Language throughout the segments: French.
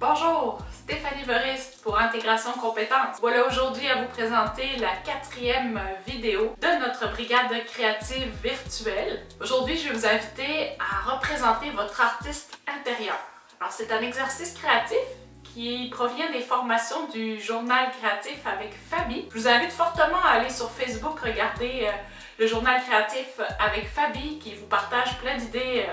Bonjour, Stéphanie Verist pour Intégration Compétences. Voilà aujourd'hui à vous présenter la 4e vidéo de notre brigade créative virtuelle. Aujourd'hui, je vais vous inviter à représenter votre artiste intérieur. Alors, c'est un exercice créatif qui provient des formations du journal créatif avec Fabi. Je vous invite fortement à aller sur Facebook regarder le journal créatif avec Fabi qui vous partage plein d'idées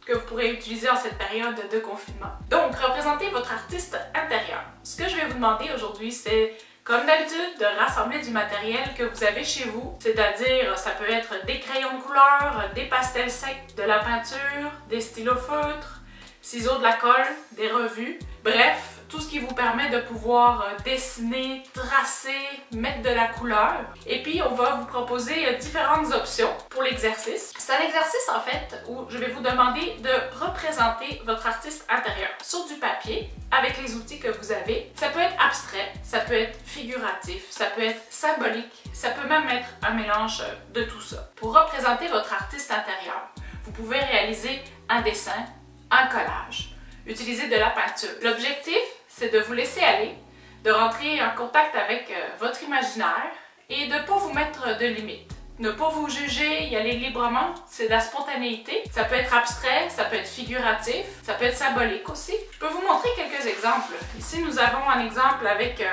que vous pourrez utiliser en cette période de confinement. Donc, représentez votre artiste intérieur. Ce que je vais vous demander aujourd'hui, c'est, comme d'habitude, de rassembler du matériel que vous avez chez vous. C'est-à-dire, ça peut être des crayons de couleur, des pastels secs, de la peinture, des stylos feutres, ciseaux, de la colle, des revues. Bref, tout ce qui vous permet de pouvoir dessiner, tracer, mettre de la couleur. Et puis, on va vous proposer différentes options pour l'exercice. C'est un exercice, en fait, où je vais vous demander de représenter votre artiste intérieur sur du papier avec les outils que vous avez. Ça peut être abstrait, ça peut être figuratif, ça peut être symbolique, ça peut même être un mélange de tout ça. Pour représenter votre artiste intérieur, vous pouvez réaliser un dessin, un collage, utiliser de la peinture. L'objectif, c'est de vous laisser aller, de rentrer en contact avec votre imaginaire et de ne pas vous mettre de limites. Ne pas vous juger, y aller librement, c'est de la spontanéité. Ça peut être abstrait, ça peut être figuratif, ça peut être symbolique aussi. Je peux vous montrer quelques exemples. Ici, nous avons un exemple avec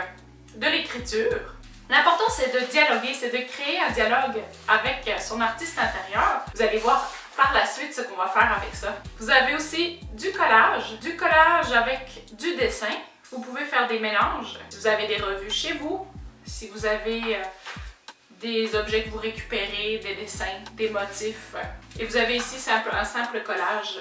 de l'écriture. L'important, c'est de dialoguer, c'est de créer un dialogue avec son artiste intérieur. Vous allez voir par la suite ce qu'on va faire avec ça. Vous avez aussi du collage avec du dessin. Vous pouvez faire des mélanges. Si vous avez des revues chez vous, si vous avez des objets que vous récupérez, des dessins, des motifs. Et vous avez ici un simple collage.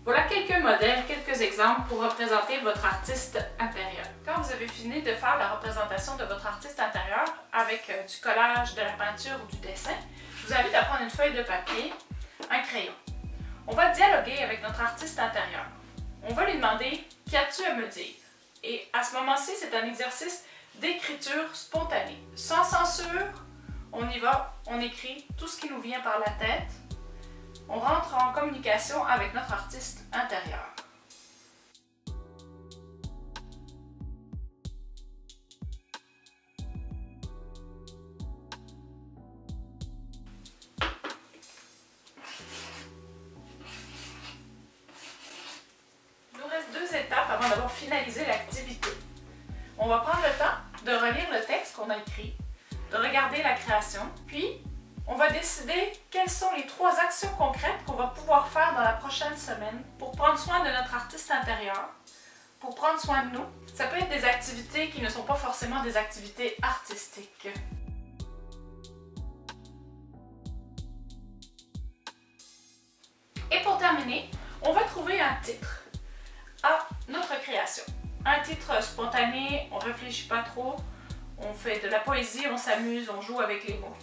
Voilà quelques modèles, quelques exemples pour représenter votre artiste intérieur. Quand vous avez fini de faire la représentation de votre artiste intérieur avec du collage, de la peinture ou du dessin, je vous invite à prendre une feuille de papier, un crayon. On va dialoguer avec notre artiste intérieur. On va lui demander « Qu'as-tu à me dire ?» Et à ce moment-ci, c'est un exercice d'écriture spontanée. Sans censure, on y va, on écrit tout ce qui nous vient par la tête. On rentre en communication avec notre artiste intérieur. Il nous reste 2 étapes avant d'avoir finalisé l'activité. On va prendre le temps de relire le texte qu'on a écrit, de regarder la création, puis on va décider quelles sont les 3 actions concrètes qu'on va pouvoir faire dans la prochaine semaine pour prendre soin de notre artiste intérieur, pour prendre soin de nous. Ça peut être des activités qui ne sont pas forcément des activités artistiques. Et pour terminer, on va trouver un titre à notre création. Un titre spontané, on ne réfléchit pas trop, on fait de la poésie, on s'amuse, on joue avec les mots.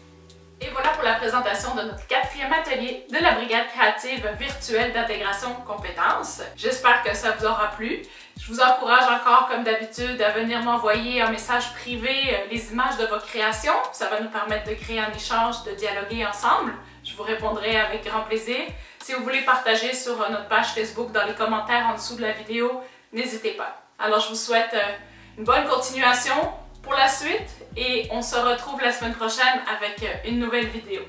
Et voilà pour la présentation de notre 4e atelier de la brigade créative virtuelle d'intégration compétences. J'espère que ça vous aura plu. Je vous encourage encore, comme d'habitude, à venir m'envoyer un message privé les images de vos créations. Ça va nous permettre de créer un échange, de dialoguer ensemble. Je vous répondrai avec grand plaisir. Si vous voulez partager sur notre page Facebook dans les commentaires en dessous de la vidéo, n'hésitez pas. Alors, je vous souhaite une bonne continuation pour la suite et on se retrouve la semaine prochaine avec une nouvelle vidéo.